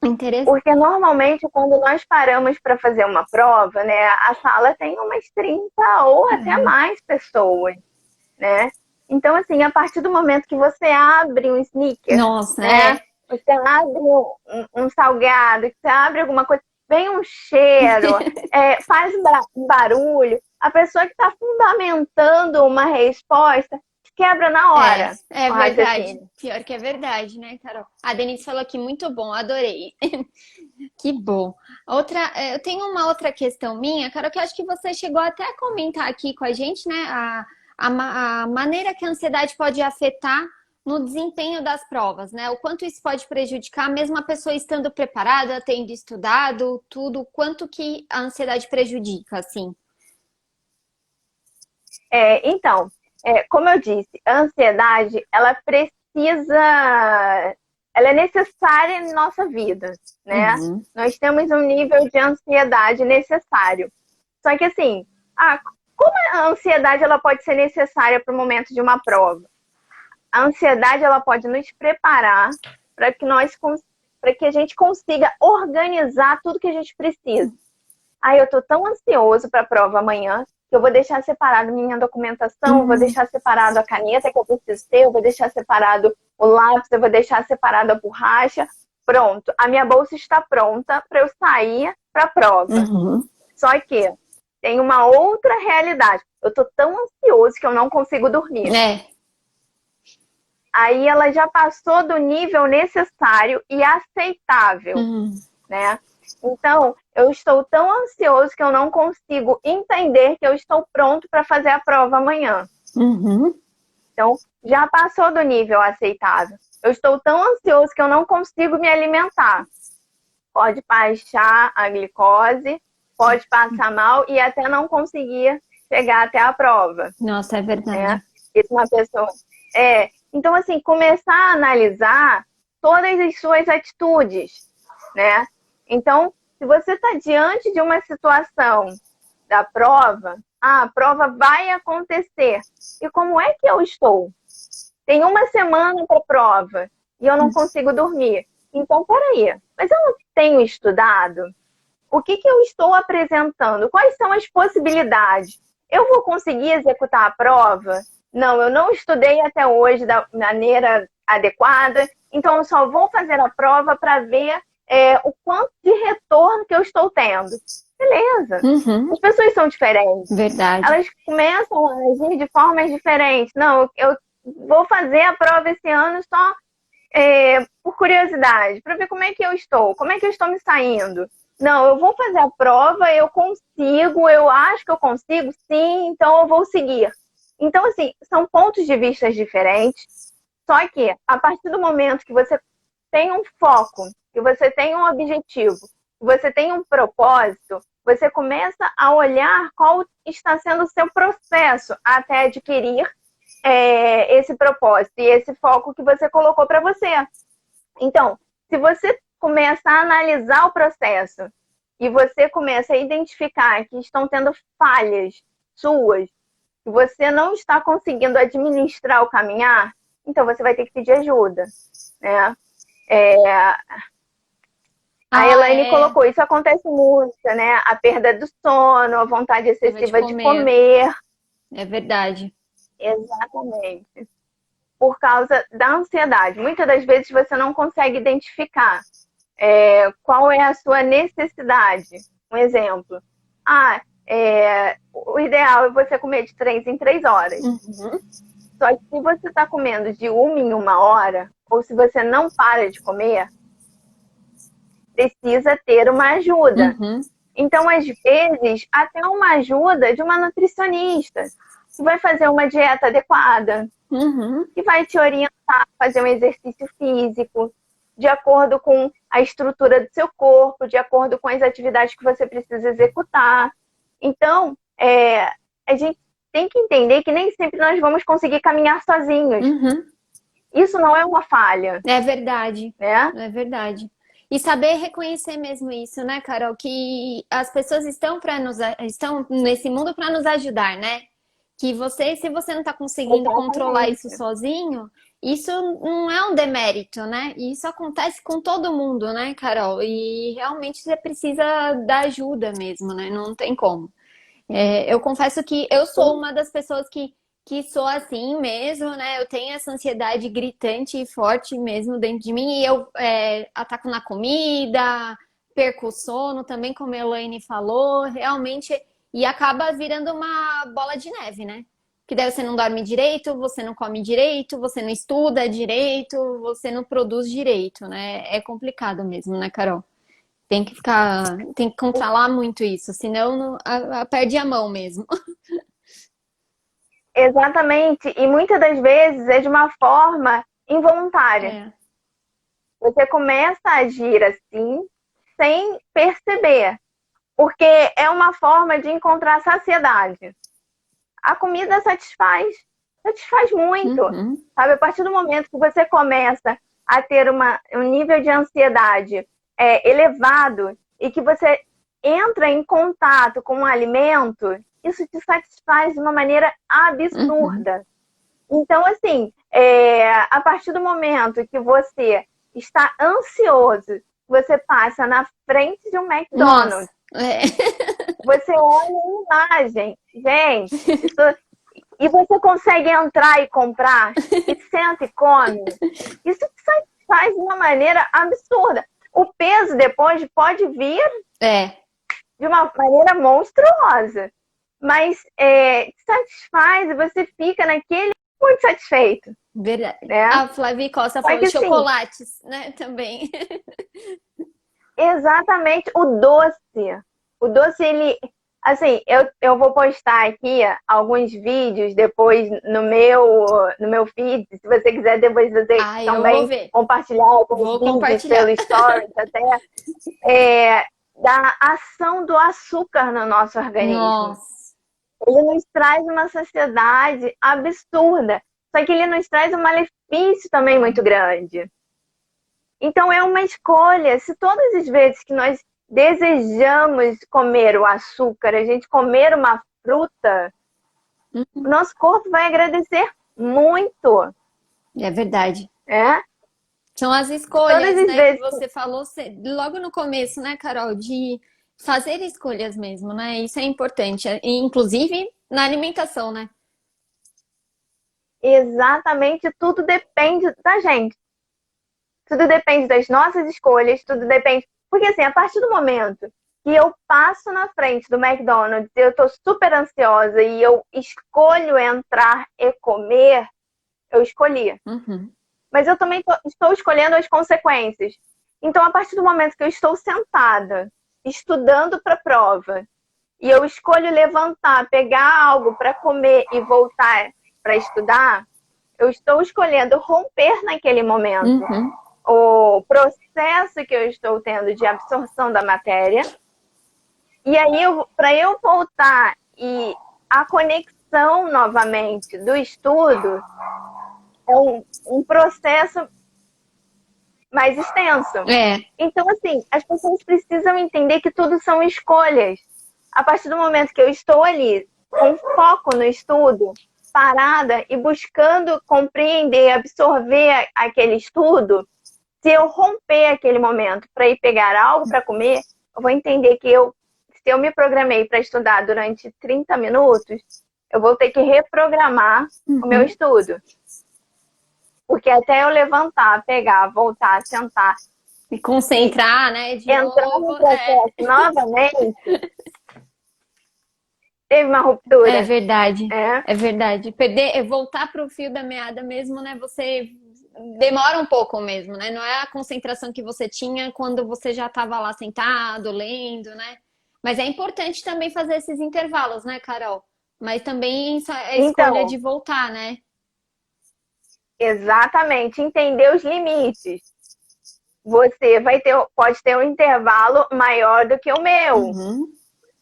Interessante. Porque normalmente quando nós paramos para fazer uma prova, né, a sala tem umas 30 ou até mais pessoas, né? Então, assim, a partir do momento que você abre um sneaker, né? Você abre um salgado, você abre alguma coisa, vem um cheiro, faz um barulho, a pessoa que está fundamentando uma resposta quebra na hora. É verdade. Pior que é verdade, né, Carol? A Denise falou aqui, muito bom, adorei. Que bom. Eu tenho uma outra questão minha, Carol, que eu acho que você chegou até a comentar aqui com a gente, né? A maneira que a ansiedade pode afetar no desempenho das provas, né? O quanto isso pode prejudicar, mesmo a pessoa estando preparada, tendo estudado, tudo, o quanto que a ansiedade prejudica, assim. Então, como eu disse, a ansiedade, ela é necessária em nossa vida, né? Uhum. Nós temos um nível de ansiedade necessário. Só que assim, como a ansiedade ela pode ser necessária para o momento de uma prova? A ansiedade ela pode nos preparar para que a gente consiga organizar tudo que a gente precisa. Eu tô tão ansioso para a prova amanhã que eu vou deixar separado minha documentação, eu vou deixar separado a caneta que eu preciso ter, eu vou deixar separado o lápis, eu vou deixar separado a borracha. Pronto, a minha bolsa está pronta para eu sair para a prova. Uhum. Só que tem uma outra realidade. Eu tô tão ansioso que eu não consigo dormir. Aí ela já passou do nível necessário e aceitável, né? Então, eu estou tão ansioso que eu não consigo entender que eu estou pronto para fazer a prova amanhã. Então, já passou do nível aceitável. Eu estou tão ansioso que eu não consigo me alimentar. Pode baixar a glicose, pode passar mal e até não conseguir chegar até a prova. Nossa, é verdade. Né? Isso uma pessoa... Então, assim, começar a analisar todas as suas atitudes, né? Então, se você está diante de uma situação da prova, a prova vai acontecer. E como é que eu estou? Tem uma semana para a prova e eu não consigo dormir. Então, peraí, mas eu não tenho estudado? O que eu estou apresentando? Quais são as possibilidades? Eu vou conseguir executar a prova? Não, eu não estudei até hoje da maneira adequada, então eu só vou fazer a prova para ver o quanto de retorno que eu estou tendo. Beleza. As pessoas são diferentes. Verdade. Elas começam a agir de formas diferentes. Não, eu vou fazer a prova esse ano só por curiosidade, para ver como é que eu estou, como é que eu estou me saindo. Não, eu vou fazer a prova, eu consigo, eu acho que eu consigo, sim, então eu vou seguir. Então, assim, são pontos de vista diferentes, só que a partir do momento que você tem um foco, que você tem um objetivo, que você tem um propósito, você começa a olhar qual está sendo o seu processo até adquirir esse propósito e esse foco que você colocou para você. Então, se você começa a analisar o processo e você começa a identificar que estão tendo falhas suas, que você não está conseguindo administrar o caminhar, então você vai ter que pedir ajuda, né? A Elaine colocou, isso acontece muito, né? A perda do sono, a vontade excessiva de comer. É verdade. Exatamente. Por causa da ansiedade. Muitas das vezes você não consegue identificar qual é a sua necessidade. Um exemplo. O ideal é você comer de 3 em 3 horas. Só que se você está comendo de 1 em 1 hora, ou se você não para de comer, precisa ter uma ajuda. Então, às vezes, até uma ajuda de uma nutricionista, que vai fazer uma dieta adequada, que vai te orientar a fazer um exercício físico, de acordo com a estrutura do seu corpo, de acordo com as atividades que você precisa executar. Então, a gente tem que entender que nem sempre nós vamos conseguir caminhar sozinhos. Isso não é uma falha. É verdade. Né? É verdade. E saber reconhecer mesmo isso, né, Carol? Que as pessoas estão nesse mundo para nos ajudar, né? Que se você não está conseguindo controlar isso sozinho, isso não é um demérito, né? E isso acontece com todo mundo, né, Carol? E realmente você precisa da ajuda mesmo, né? Não tem como. Eu confesso que eu sou uma das pessoas que sou assim mesmo, né? Eu tenho essa ansiedade gritante e forte mesmo dentro de mim. E eu ataco na comida, perco o sono também, como a Elaine falou. Realmente... E acaba virando uma bola de neve, né? Que daí você não dorme direito, você não come direito, você não estuda direito, você não produz direito, né? É complicado mesmo, né, Carol? Tem que controlar muito isso, senão perde a mão mesmo. Exatamente. E muitas das vezes é de uma forma involuntária. É. Você começa a agir assim, sem perceber, porque é uma forma de encontrar saciedade. A comida satisfaz muito, Uhum. sabe? A partir do momento que você começa a ter um nível de ansiedade elevado e que você entra em contato com um alimento, isso te satisfaz de uma maneira Uhum. absurda. Então, assim, a partir do momento que você está ansioso, você passa na frente de um Nossa. McDonald's, É. você olha a imagem, gente, e você consegue entrar e comprar, e senta e come. Isso te satisfaz de uma maneira absurda. O peso depois pode vir É. de uma maneira monstruosa, mas te satisfaz e você fica naquele muito satisfeito, Verdade. né? A Flavia Costa Só falou que assim, chocolates, né? Também. exatamente o doce. O doce, ele. Assim, eu vou postar aqui alguns vídeos depois no meu feed. Se você quiser, depois você Ah, eu vou também ver. compartilhar alguns Vou vídeos compartilhar. pelo Stories, até da ação do açúcar no nosso organismo. Nossa. Ele nos traz uma saciedade absurda. Só que ele nos traz um malefício também muito grande. Então é uma escolha. Se todas as vezes que nós desejamos comer o açúcar, a gente comer uma fruta, o nosso corpo vai agradecer muito, É verdade. né? São as Todas escolhas, as né, que vezes. você falou logo no começo, né, Carol, de fazer escolhas mesmo, né? Isso é importante, inclusive na alimentação, né? Exatamente, tudo depende da gente. Tudo depende das nossas escolhas, tudo depende. Porque assim, a partir do momento que eu passo na frente do McDonald's, eu tô super ansiosa e eu escolho entrar e comer, eu escolhi. Uhum. Mas eu também estou escolhendo as consequências. Então, a partir do momento que eu estou sentada, estudando para a prova, e eu escolho levantar, pegar algo para comer e voltar para estudar, eu estou escolhendo romper naquele momento Uhum. o processo que eu estou tendo de absorção da matéria. E aí, para eu voltar e a conexão novamente do estudo, é um processo mais extenso. É, Então, assim, as pessoas precisam entender que tudo são escolhas. A partir do momento que eu estou ali com foco no estudo, parada e buscando compreender, absorver aquele estudo, se eu romper aquele momento para ir pegar algo para comer, eu vou entender que se eu me programei para estudar durante 30 minutos, eu vou ter que reprogramar o meu estudo. Porque até eu levantar, pegar, voltar, sentar, e concentrar, né, de entrar novo. no processo novamente, teve uma É ruptura. verdade. É, É verdade. Voltar para o fio da meada mesmo, né? Você demora um pouco mesmo, né? Não é a concentração que você tinha quando você já estava lá sentado, lendo, né? Mas é importante também fazer esses intervalos, né, Carol? Mas também a escolha de então, voltar, né? exatamente, entender os limites. Você pode ter um intervalo maior do que o meu. Uhum.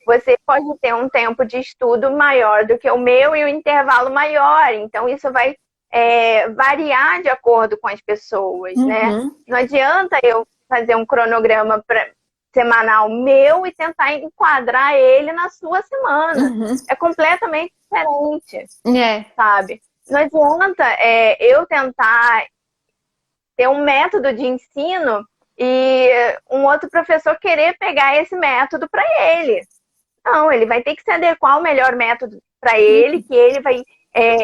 Você pode ter um tempo de estudo maior do que o meu e um intervalo maior. Então, isso vai variar de acordo com as pessoas, né? Uhum. Não adianta eu fazer um cronograma semanal meu e tentar enquadrar ele na sua semana. Uhum. É completamente diferente, É. sabe? Não adianta eu tentar ter um método de ensino e um outro professor querer pegar esse método para ele. Não, ele vai ter que se adequar ao melhor método para ele, que ele vai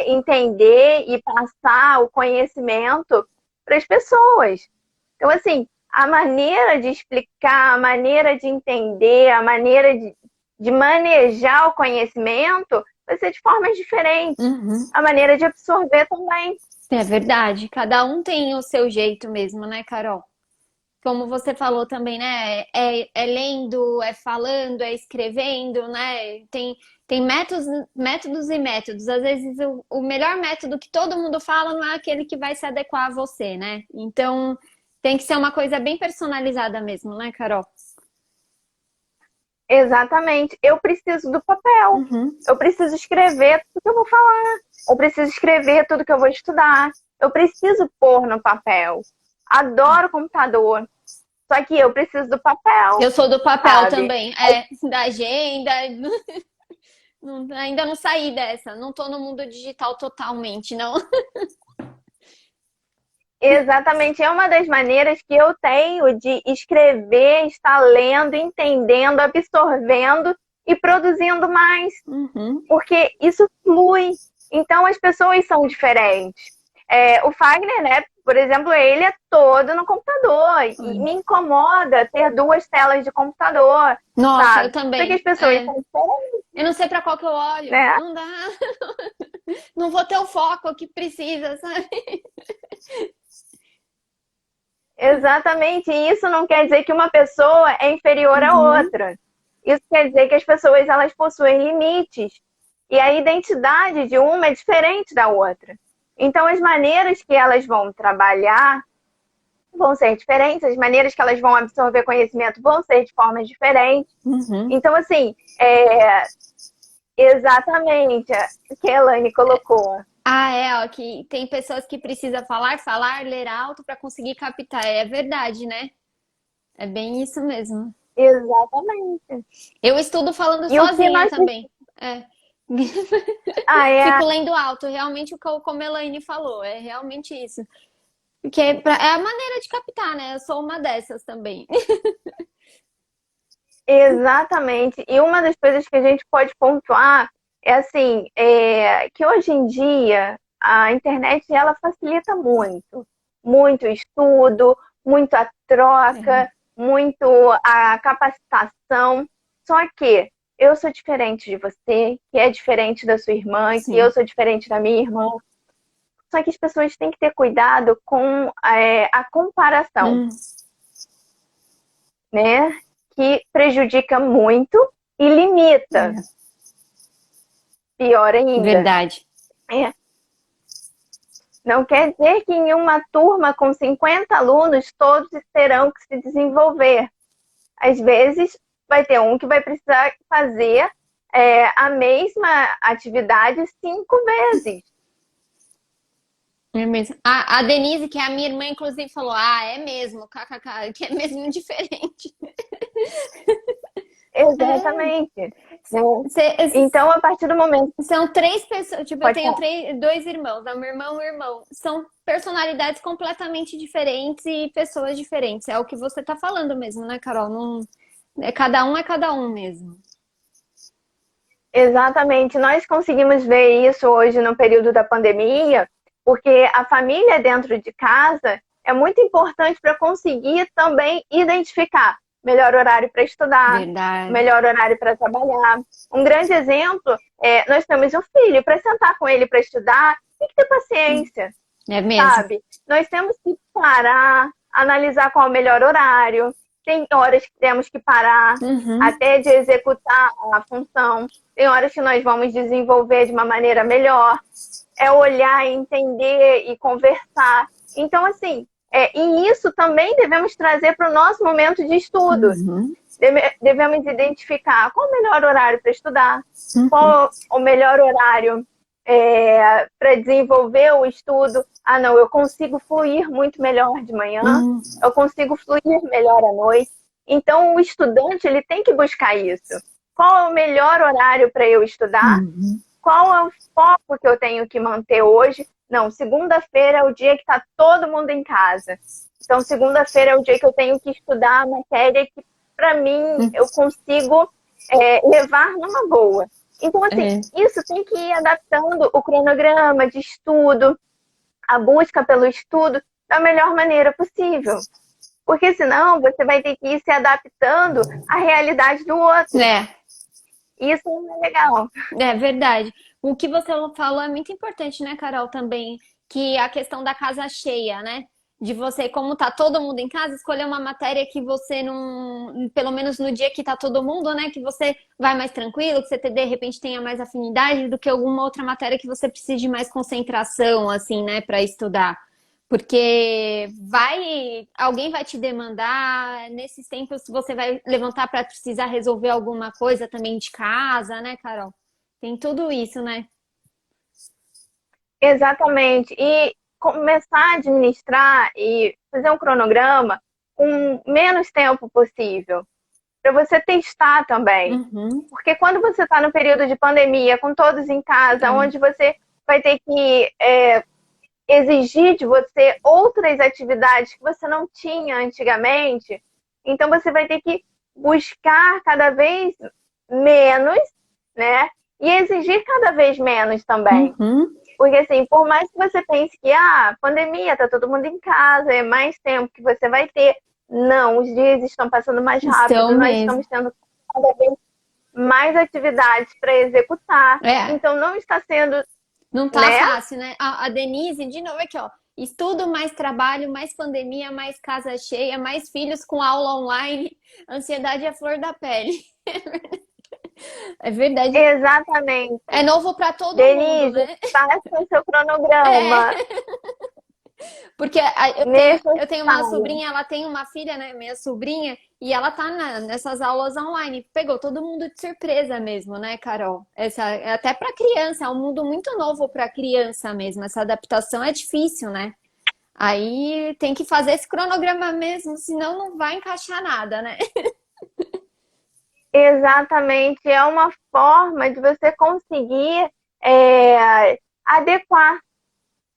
entender e passar o conhecimento para as pessoas. Então, assim, a maneira de explicar, a maneira de entender, a maneira de manejar o conhecimento vai ser de formas diferentes. Uhum. A maneira de absorver também. É verdade. Cada um tem o seu jeito mesmo, né, Carol? como você falou também, né? É lendo, é falando, é escrevendo, né? Tem métodos e métodos. Às vezes o melhor método que todo mundo fala não é aquele que vai se adequar a você, né? Então tem que ser uma coisa bem personalizada mesmo, né, Carol? Exatamente. Eu preciso do papel. Uhum. Eu preciso escrever tudo que eu vou falar. Eu preciso escrever tudo que eu vou estudar. Eu preciso pôr no papel. Adoro computador. Só que eu preciso do papel, Eu sou do papel sabe? também, da agenda. Ainda não saí dessa, não tô no mundo digital totalmente, não. Exatamente. É uma das maneiras que eu tenho de escrever, estar lendo, entendendo, absorvendo e produzindo mais. Uhum. Porque isso flui. Então as pessoas são diferentes. O Fagner, né, por exemplo, ele é todo no computador e me incomoda ter duas telas de computador, Nossa, eu sabe? Porque também. as pessoas são diferentes, Eu não sei pra qual que eu olho. né? Não dá. Não vou ter o foco que precisa, sabe? Exatamente. E isso não quer dizer que uma pessoa é inferior à Uhum. outra. Isso quer dizer que as pessoas elas possuem limites e a identidade de uma é diferente da outra. Então as maneiras que elas vão trabalhar vão ser diferentes, as maneiras que elas vão absorver conhecimento vão ser de formas diferentes. Uhum. Então, assim, exatamente o que a Elaine colocou. Ó, que tem pessoas que precisam falar, ler alto para conseguir captar. É verdade, né? É bem isso mesmo. Exatamente. Eu estudo falando E o que sozinha nós. também. É. Ah, Fico lendo alto, realmente como a Elaine falou, é realmente isso. Porque é a maneira de captar, né? Eu sou uma dessas também. Exatamente. E uma das coisas que a gente pode pontuar é assim, que hoje em dia a internet ela facilita muito, muito o estudo, muito a troca, muito a capacitação. Só que eu sou diferente de você, que é diferente da sua irmã, que eu Sim. sou diferente da minha irmã. Só que as pessoas têm que ter cuidado com a comparação, Hum, né? Que prejudica muito e limita. é Pior ainda. verdade. É. Não quer dizer que em uma turma com 50 alunos todos terão que se desenvolver. Às vezes vai ter um que vai precisar fazer a mesma atividade 5 vezes. É mesmo. A Denise, que é a minha irmã, inclusive, falou: Ah, é mesmo, kkk, que é mesmo diferente. É. Exatamente. Né? Cê- Então, a partir do momento. São três pessoas, tipo, eu Pode tenho falar. dois irmãos, né? Meu irmão e o irmão. São personalidades completamente diferentes e pessoas diferentes. É o que você tá falando mesmo, né, Carol? Não, é cada um mesmo. Exatamente. Nós conseguimos ver isso hoje no período da pandemia, porque a família dentro de casa é muito importante para conseguir também identificar melhor horário para estudar, Verdade. melhor horário para trabalhar. Um grande exemplo nós temos um filho, para sentar com ele para estudar, tem que ter paciência, É mesmo. sabe? Nós temos que parar, analisar qual é o melhor horário. Tem horas que temos que parar Uhum. até de executar a função. Tem horas que nós vamos desenvolver de uma maneira melhor. É olhar, entender e conversar. Então, assim, e isso também devemos trazer para o nosso momento de estudo. Uhum. Devemos identificar qual o melhor horário para estudar, Uhum. qual o melhor horário para desenvolver o estudo. Ah, não, eu consigo fluir muito melhor de manhã, Uhum. eu consigo fluir melhor à noite. Então, o estudante ele tem que buscar isso. Qual é o melhor horário para eu estudar? Uhum. Qual é o foco que eu tenho que manter hoje? Não, segunda-feira é o dia que está todo mundo em casa. Então, segunda-feira é o dia que eu tenho que estudar a matéria que, para mim, eu consigo levar numa boa. Então, assim, É. isso tem que ir adaptando o cronograma de estudo, a busca pelo estudo da melhor maneira possível. Porque senão você vai ter que ir se adaptando à realidade do outro. É. Isso não é legal. É verdade. O que você falou é muito importante, né, Carol, também, que a questão da casa cheia, né? De você, como tá todo mundo em casa, escolher uma matéria que você não, pelo menos no dia que tá todo mundo, né, que você vai mais tranquilo, que você de repente tenha mais afinidade do que alguma outra matéria que você precise de mais concentração, assim, né, para estudar. Porque alguém vai te demandar, nesses tempos você vai levantar para precisar resolver alguma coisa também de casa, né, Carol? Tem tudo isso, né? Exatamente. E começar a administrar e fazer um cronograma com menos tempo possível, para você testar também. Uhum. Porque quando você está no período de pandemia, com todos em casa, onde você vai ter que exigir de você outras atividades que você não tinha antigamente, então você vai ter que buscar cada vez menos, né? E exigir cada vez menos também. Uhum. Porque, assim, por mais que você pense que, pandemia, tá todo mundo em casa, é mais tempo que você vai ter. Não, os dias estão passando mais rápido, nós estamos tendo cada vez mais atividades para executar. Então, não está sendo... Não tá fácil, né? A Denise, de novo aqui, ó. Estudo, mais trabalho, mais pandemia, mais casa cheia, mais filhos com aula online. Ansiedade é a flor da pele. É verdade. Exatamente. É novo para todo mundo, né? Faça o seu cronograma. Porque eu tenho uma sobrinha, ela tem uma filha, né? Minha sobrinha, e ela tá nessas aulas online. Pegou todo mundo de surpresa mesmo, né, Carol? Até para criança, é um mundo muito novo para criança mesmo. Essa adaptação é difícil, né? Aí tem que fazer esse cronograma mesmo, senão não vai encaixar nada, né? Exatamente, é uma forma de você conseguir adequar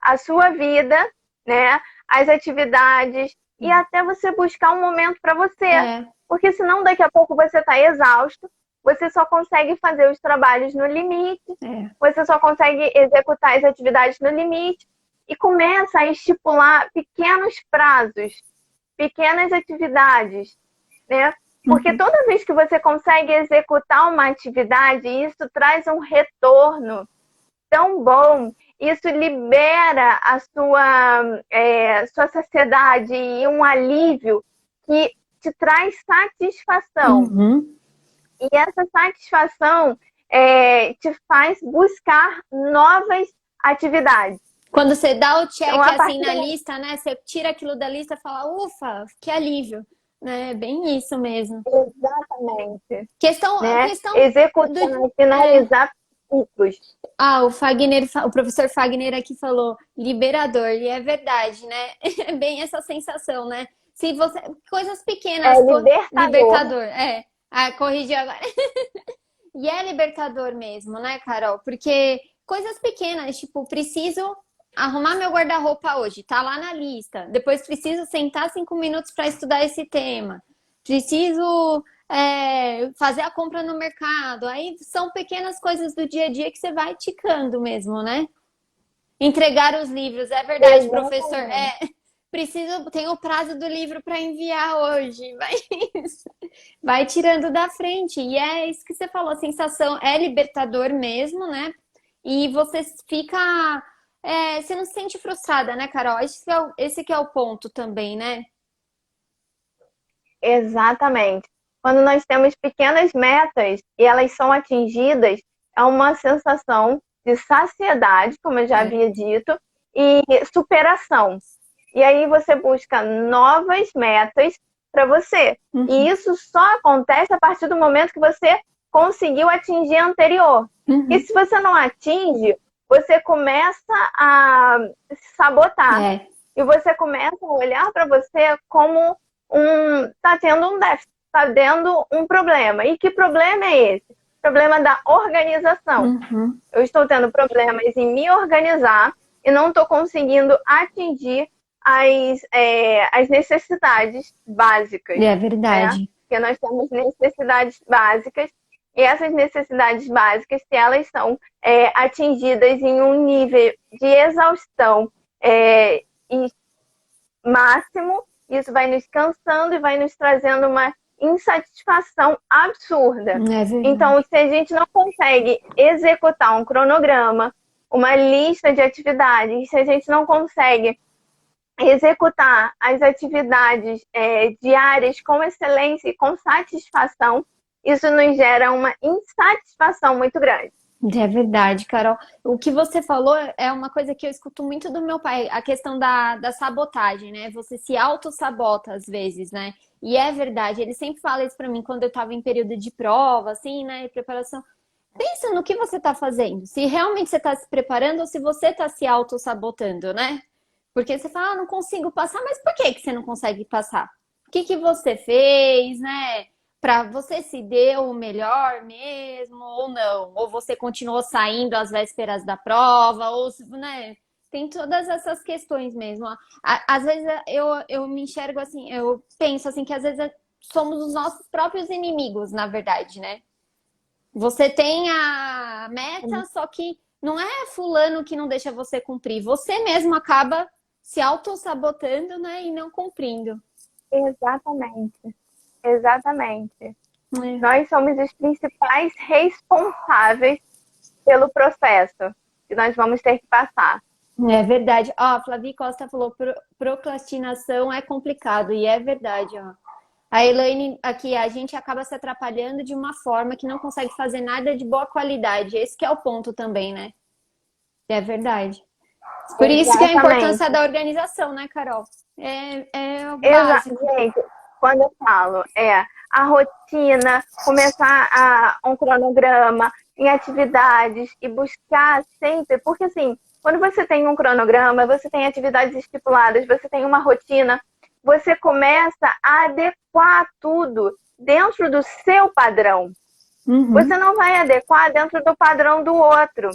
a sua vida, né, as atividades e até você buscar um momento para você, porque senão daqui a pouco você está exausto, você só consegue fazer os trabalhos no limite, você só consegue executar as atividades no limite e começa a estipular pequenos prazos, pequenas atividades, né? Porque toda vez que você consegue executar uma atividade, isso traz um retorno tão bom, isso libera a sua saciedade e um alívio que te traz satisfação. E essa satisfação te faz buscar novas atividades. Quando você dá o check então, assim na lista, né? Você tira aquilo da lista e fala, ufa, que alívio. É bem isso mesmo. Exatamente. Questão executar, finalizar ciclos. O professor Fagner aqui falou liberador, e é verdade, né? É bem essa sensação, né? Se você coisas pequenas, libertador. Corrigi agora. E é libertador mesmo, né, Carol? Porque coisas pequenas, tipo, preciso arrumar meu guarda-roupa hoje, tá lá na lista. Depois preciso sentar 5 minutos para estudar esse tema. Preciso fazer a compra no mercado. Aí são pequenas coisas do dia a dia que você vai ticando mesmo, né? Entregar os livros, é verdade, professor. Tem o prazo do livro para enviar hoje. Vai tirando da frente. E é isso que você falou, a sensação é libertador mesmo, né? E você fica... você não se sente frustrada, né, Carol? Esse que é o ponto também, né? Exatamente. Quando nós temos pequenas metas e elas são atingidas, é uma sensação de saciedade, como eu já havia dito, e superação. E aí você busca novas metas para você. E isso só acontece a partir do momento que você conseguiu atingir a anterior. E se você não atinge, você começa a se sabotar. E você começa a olhar para você como tá tendo um déficit, tá tendo um problema. E que problema é esse? Problema da organização. Eu estou tendo problemas em me organizar e não estou conseguindo atingir as necessidades básicas. É verdade. Né? Porque nós temos necessidades básicas. E essas necessidades básicas, se elas são atingidas em um nível de exaustão máximo, isso vai nos cansando e vai nos trazendo uma insatisfação absurda. Então, se a gente não consegue executar um cronograma, uma lista de atividades, se a gente não consegue executar as atividades diárias com excelência e com satisfação, isso nos gera uma insatisfação muito grande. É verdade, Carol. O que você falou é uma coisa que eu escuto muito do meu pai, a questão da sabotagem, né? Você se auto-sabota às vezes, né? E é verdade, ele sempre fala isso pra mim quando eu tava em período de prova, assim, né? Preparação. Pensa no que você tá fazendo. Se realmente você tá se preparando ou se você tá se auto-sabotando, né? Porque você fala, não consigo passar, mas por que que você não consegue passar? O que que você fez, né? Para você se deu o melhor mesmo ou não? Ou você continuou saindo às vésperas da prova, ou, né? Tem todas essas questões mesmo. Às vezes eu me enxergo assim, eu penso assim que às vezes somos os nossos próprios inimigos, na verdade, né? Você tem a meta, só que não é fulano que não deixa você cumprir. Você mesmo acaba se auto-sabotando, né, e não cumprindo. Exatamente. Exatamente. Nós somos os principais responsáveis pelo processo que nós vamos ter que passar. É verdade. Ó, a Flavia Costa falou, procrastinação é complicado, e é verdade, ó. A Elaine, aqui, a gente acaba se atrapalhando de uma forma que não consegue fazer nada de boa qualidade. Esse que é o ponto também, né? É verdade. Por isso que é a importância da organização, né, Carol? É o básico. Gente, quando eu falo, a rotina, começar um cronograma em atividades e buscar sempre, porque assim, quando você tem um cronograma, você tem atividades estipuladas, você tem uma rotina, você começa a adequar tudo dentro do seu padrão. Uhum. Você não vai adequar dentro do padrão do outro.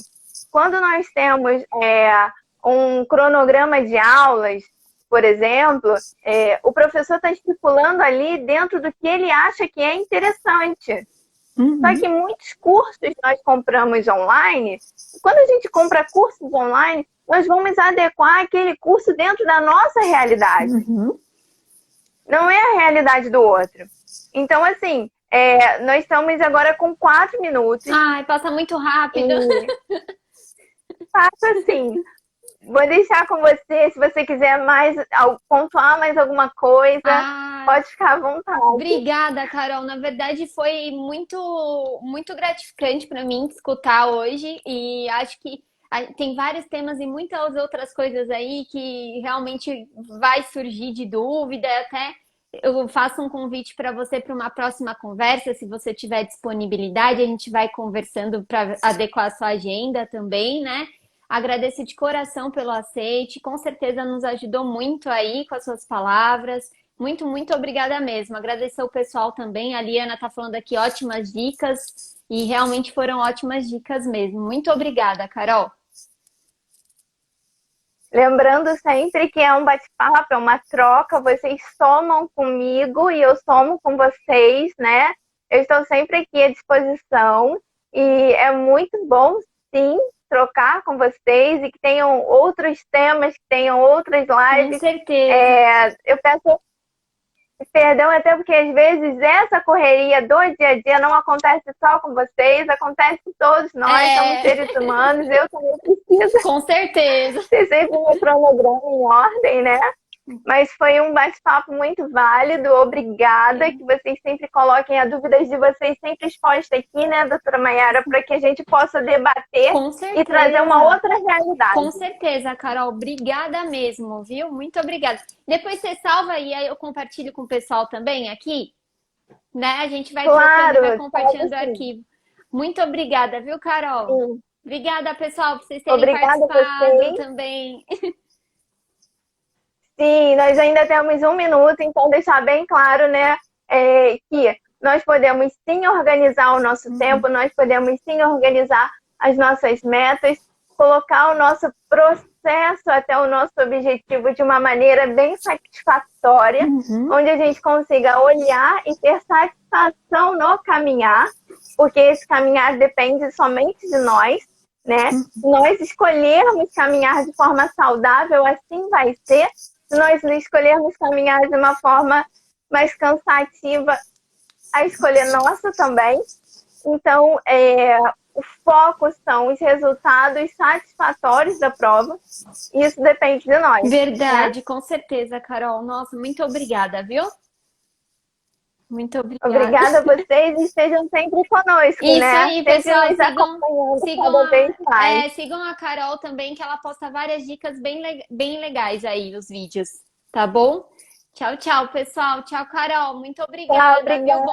Quando nós temos um cronograma de aulas, por exemplo, o professor está estipulando ali dentro do que ele acha que é interessante. Uhum. Só que muitos cursos nós compramos online. Quando a gente compra cursos online, nós vamos adequar aquele curso dentro da nossa realidade. Uhum. Não é a realidade do outro. Então, assim, nós estamos agora com 4 minutos. Ai, passa muito rápido. Faço assim. Vou deixar com você, se você quiser pontuar mais alguma coisa, pode ficar à vontade. Obrigada, Carol. Na verdade, foi muito, muito gratificante para mim escutar hoje e acho que tem vários temas e muitas outras coisas aí que realmente vai surgir de dúvida. Até eu faço um convite para você para uma próxima conversa, se você tiver disponibilidade, a gente vai conversando para adequar a sua agenda também, né? Agradeço de coração pelo aceite, com certeza nos ajudou muito aí com as suas palavras. Muito, muito obrigada mesmo. Agradecer o pessoal também. A Liana está falando aqui ótimas dicas e realmente foram ótimas dicas mesmo. Muito obrigada, Carol. Lembrando sempre que é um bate-papo, é uma troca, vocês somam comigo e eu somo com vocês, né? Eu estou sempre aqui à disposição e é muito bom, sim, trocar com vocês e que tenham outros temas, que tenham outras lives. Com certeza. Eu peço perdão até porque às vezes essa correria do dia a dia não acontece só com vocês, acontece com todos nós, somos seres humanos, eu também preciso. Com certeza. Ter sempre um cronograma em ordem, né? Mas foi um bate-papo muito válido, obrigada, que vocês sempre coloquem as dúvidas de vocês sempre expostas aqui, né, doutora Mayara, para que a gente possa debater e trazer uma outra realidade. Com certeza, Carol, obrigada mesmo, viu? Muito obrigada. Depois você salva e aí eu compartilho com o pessoal também aqui, né? A gente vai trocando, vai compartilhando o arquivo. Muito obrigada, viu, Carol? Sim. Obrigada, pessoal, por vocês terem participado também. Sim, nós ainda temos 1 minuto, então deixar bem claro, né, que nós podemos sim organizar o nosso tempo, nós podemos sim organizar as nossas metas, colocar o nosso processo até o nosso objetivo de uma maneira bem satisfatória, onde a gente consiga olhar e ter satisfação no caminhar, porque esse caminhar depende somente de nós, né? Se nós escolhermos caminhar de forma saudável, assim vai ser. Se nós escolhermos caminhar de uma forma mais cansativa, a escolha é nossa também. Então, O foco são os resultados satisfatórios da prova. E isso depende de nós. Verdade, né? com certeza, Carol. Nossa, muito obrigada, viu? Muito obrigada. Obrigada a vocês e estejam sempre conosco, Isso né? aí, Sempre pessoal. nos acompanhando cada vez mais. Sigam a Carol também, que ela posta várias dicas bem legais aí nos vídeos, tá bom? Tchau, tchau, pessoal. Tchau, Carol. Muito Tchau, obrigada, viu? obrigada.